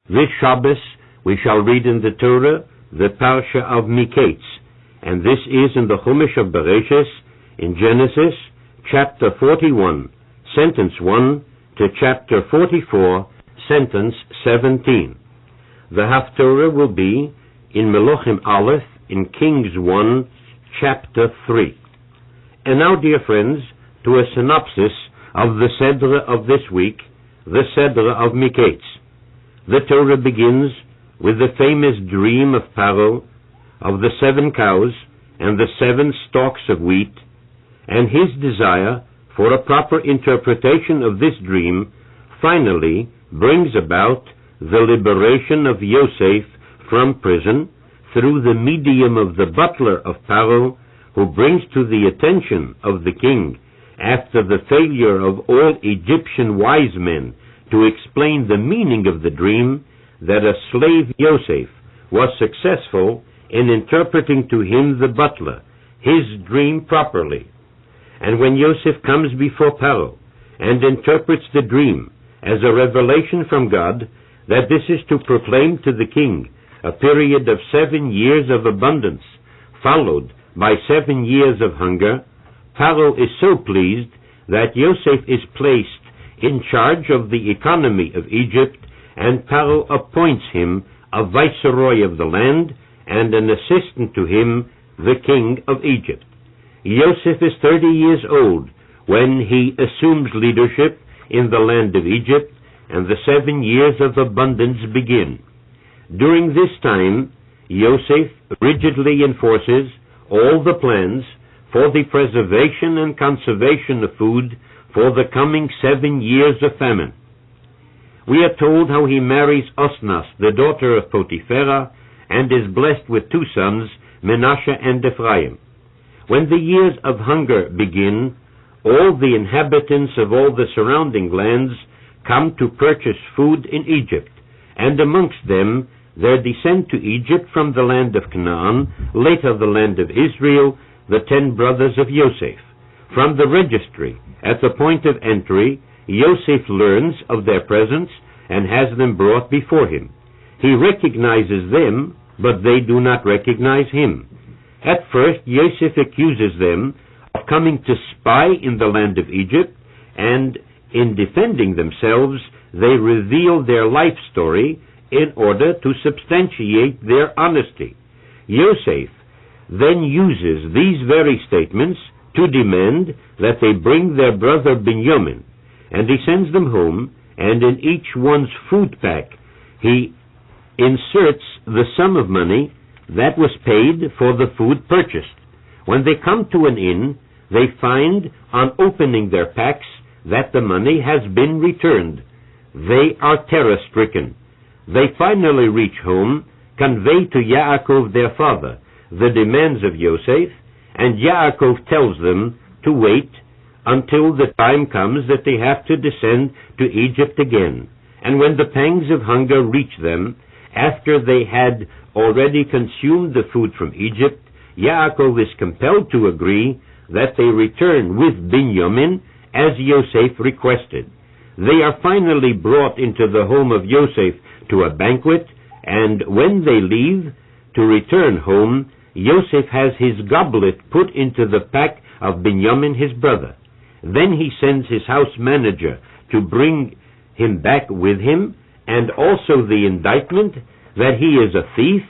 This Shabbos we shall read in the Torah the Parsha of Mikeitz, and this is in the Chumash of Parshas in Genesis chapter 41, sentence 1 to chapter 44, sentence 17. The Haftorah will be in Melochim Aleph in Kings 1, chapter 3. And now, dear friends, to a synopsis of the Sedra of this week, the Sedra of Mikeitz. The Torah begins with the famous dream of Paro, of the 7 cows and the 7 stalks of wheat, and his desire for a proper interpretation of this dream finally brings about the liberation of Yosef from prison through the medium of the butler of Paro, who brings to the attention of the king, after the failure of all Egyptian wise men to explain the meaning of the dream, that a slave Yosef was successful in interpreting to him, the butler, his dream properly. And when Yosef comes before Paro and interprets the dream as a revelation from God, that this is to proclaim to the king a period of 7 years of abundance, followed by 7 years of hunger, Paro is so pleased that Yosef is placed in charge of the economy of Egypt, and Paro appoints him a viceroy of the land and an assistant to him, the king of Egypt. Yosef is 30 years old when he assumes leadership in the land of Egypt, and the 7 years of abundance begin. During this time, Yosef rigidly enforces all the plans for the preservation and conservation of food for the coming 7 years of famine. We are told how he marries Osnas, the daughter of Potipherah, and is blessed with 2 sons, Menashe and Ephraim. When the years of hunger begin, all the inhabitants of all the surrounding lands come to purchase food in Egypt, and amongst them there descend to Egypt from the land of Canaan, later the land of Israel, the 10 brothers of Yosef. From the registry, at the point of entry, Yosef learns of their presence and has them brought before him. He recognizes them, but they do not recognize him. At first, Yosef accuses them of coming to spy in the land of Egypt, and in defending themselves, they reveal their life story in order to substantiate their honesty. Yosef then uses these very statements to demand that they bring their brother Binyamin, and he sends them home, and in each one's food pack he inserts the sum of money that was paid for the food purchased. When they come to an inn, they find, on opening their packs, that the money has been returned. They are terror-stricken. They finally reach home, convey to Yaakov their father the demands of Yosef, and Yaakov tells them to wait until the time comes that they have to descend to Egypt again. And when the pangs of hunger reach them, after they had already consumed the food from Egypt, Yaakov is compelled to agree that they return with Binyamin as Yosef requested. They are finally brought into the home of Yosef to a banquet, and when they leave to return home, Yosef has his goblet put into the pack of Binyamin his brother. Then he sends his house manager to bring him back with him, and also the indictment that he is a thief,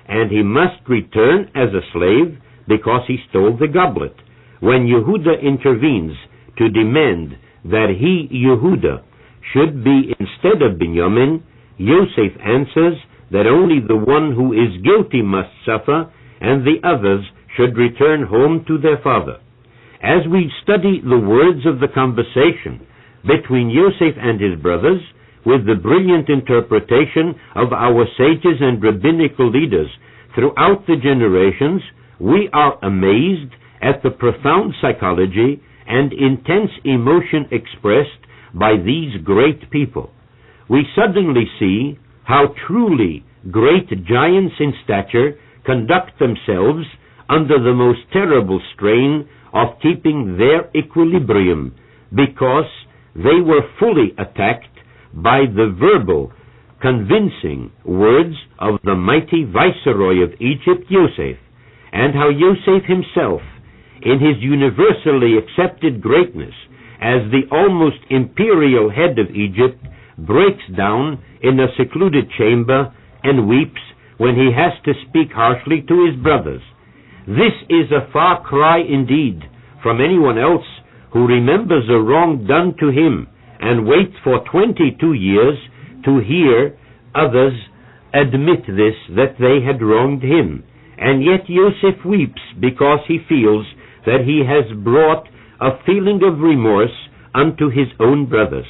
and he must return as a slave because he stole the goblet. When Yehuda intervenes to demand that he, Yehuda, should be instead of Binyamin, Yosef answers that only the one who is guilty must suffer, and the others should return home to their father. As we study the words of the conversation between Yosef and his brothers, with the brilliant interpretation of our sages and rabbinical leaders throughout the generations, we are amazed at the profound psychology and intense emotion expressed by these great people. We suddenly see how truly great giants in stature conduct themselves under the most terrible strain of keeping their equilibrium, because they were fully attacked by the verbal convincing words of the mighty viceroy of Egypt, Yosef, and how Yosef himself, in his universally accepted greatness as the almost imperial head of Egypt, breaks down in a secluded chamber and weeps when he has to speak harshly to his brothers. This is a far cry indeed from anyone else who remembers a wrong done to him and waits for 22 years to hear others admit this, that they had wronged him. And yet Yosef weeps because he feels that he has brought a feeling of remorse unto his own brothers.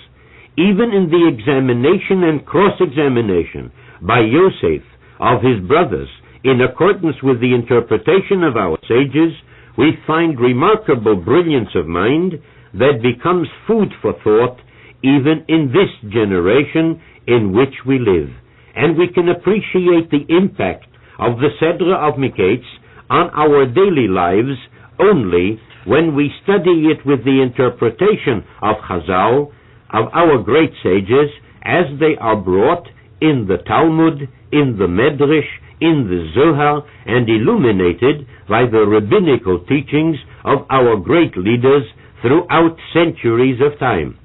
Even in the examination and cross-examination by Yosef of his brothers, in accordance with the interpretation of our sages, we find remarkable brilliance of mind that becomes food for thought even in this generation in which we live. And we can appreciate the impact of the Sedra of Mikeitz on our daily lives only when we study it with the interpretation of Chazal, of our great sages, as they are brought in the Talmud, in the Medrash, in the Zohar, and illuminated by the rabbinical teachings of our great leaders throughout centuries of time.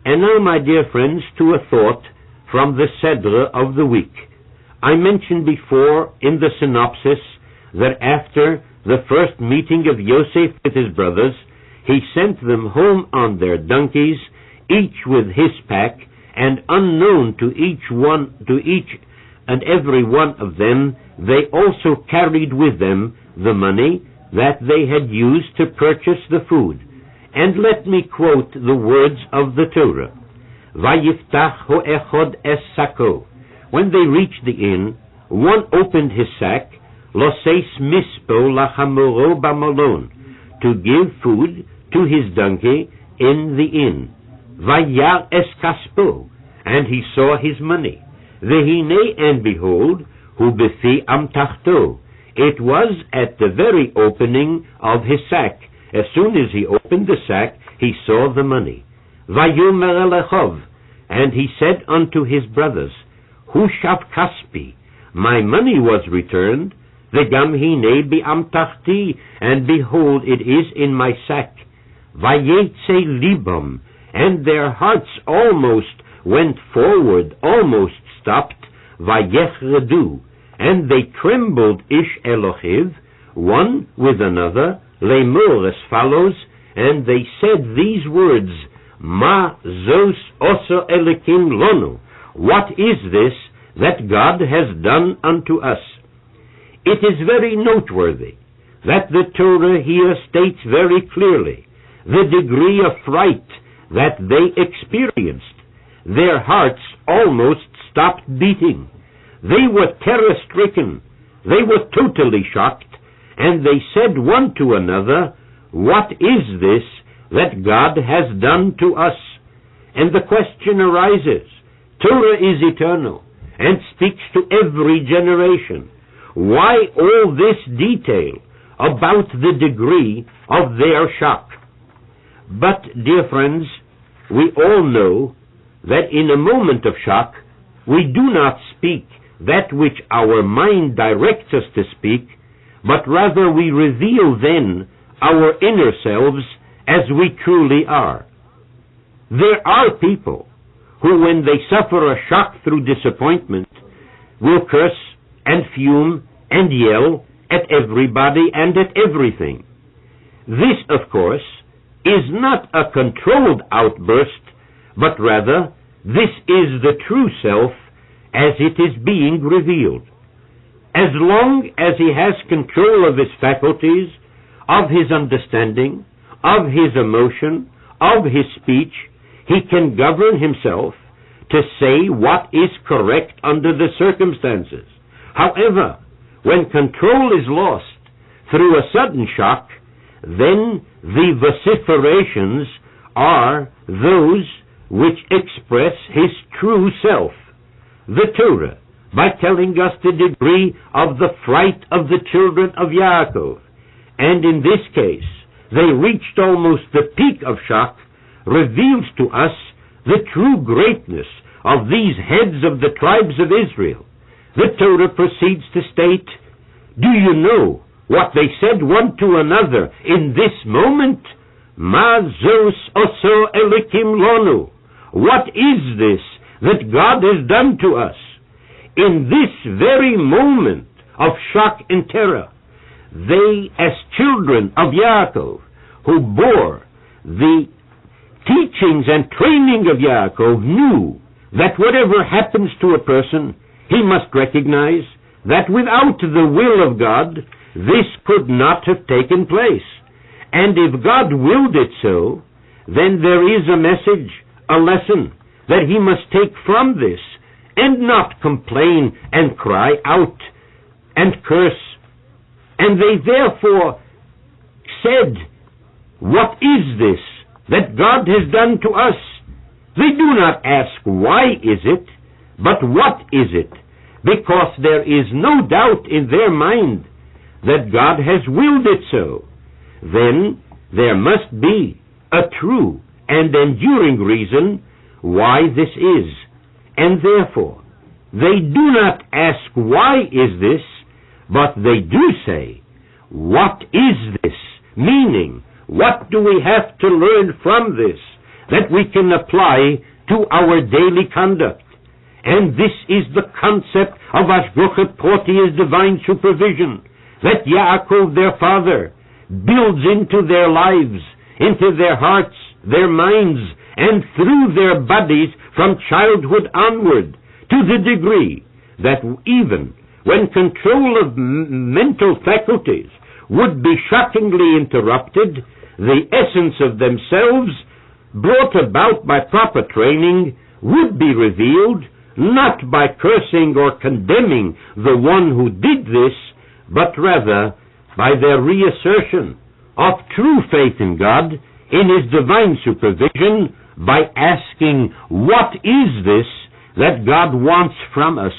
And now, my dear friends, to a thought from the Sedra of the week. I mentioned before in the synopsis that after the first meeting of Yosef with his brothers, he sent them home on their donkeys, each with his pack, and unknown to each and every one of them, they also carried with them the money that they had used to purchase the food. And let me quote the words of the Torah. Vayiftach ho'echod es sako. When they reached the inn, one opened his sack, loseis mispo lachamoro b'malon, to give food to his donkey in the inn. Vayar es kaspo, and he saw his money. Vehine, and behold, hu befi amtachto. It was at the very opening of his sack. As soon as he opened the sack, he saw the money. Vayomer elechov, and he said unto his brothers, Hu shav kaspi, my money was returned. Vegam hine bi'amtachti, and behold, it is in my sack. Vayetze libam, and their hearts almost went forward, almost stopped. Vayechredu, and they trembled ish elochiv, one with another, lemor as follows, and they said these words, Ma zos oso elikim lonu, what is this that God has done unto us? It is very noteworthy that the Torah here states very clearly the degree of fright that they experienced. Their hearts almost stopped beating. They were terror-stricken. They were totally shocked, and they said one to another, What is this that God has done to us? And the question arises. Torah is eternal and speaks to every generation. Why all this detail about the degree of their shock? But, dear friends, we all know that in a moment of shock, we do not speak that which our mind directs us to speak, but rather we reveal then our inner selves as we truly are. There are people who, when they suffer a shock through disappointment, will curse and fume and yell at everybody and at everything. This, of course, is not a controlled outburst, but rather this is the true self as it is being revealed. As long as he has control of his faculties, of his understanding, of his emotion, of his speech, he can govern himself to say what is correct under the circumstances. However, when control is lost through a sudden shock, then the vociferations are those which express his true self. The Torah, by telling us the degree of the fright of the children of Yaakov, and in this case, they reached almost the peak of shock, reveals to us the true greatness of these heads of the tribes of Israel, the Torah proceeds to state, "Do you know what they said one to another in this moment? Ma zos oso elikim lonu. What is this that God has done to us?" In this very moment of shock and terror, they, as children of Yaakov, who bore the teachings and training of Yaakov, knew that whatever happens to a person, he must recognize that without the will of God, this could not have taken place. And if God willed it so, then there is a message, a lesson, that he must take from this, and not complain and cry out and curse. And they therefore said, "What is this that God has done to us?" They do not ask, "Why is it?" but "What is it?" because there is no doubt in their mind that God has willed it so. Then there must be a true and enduring reason why this is. And therefore, they do not ask, "Why is this?" but they do say, "What is this?" Meaning, what do we have to learn from this that we can apply to our daily conduct? And this is the concept of Hashgacha Prati's divine supervision, that Yaakov, their father, builds into their lives, into their hearts, their minds, and through their bodies from childhood onward, to the degree that even when control of mental faculties would be shockingly interrupted, the essence of themselves, brought about by proper training, would be revealed, not by cursing or condemning the one who did this, but rather by their reassertion of true faith in God, in his divine supervision, by asking, "What is this that God wants from us?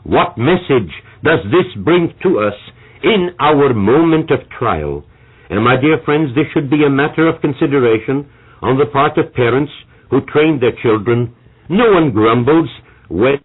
What message does this bring to us in our moment of trial?" And my dear friends, this should be a matter of consideration on the part of parents who train their children. No one grumbles when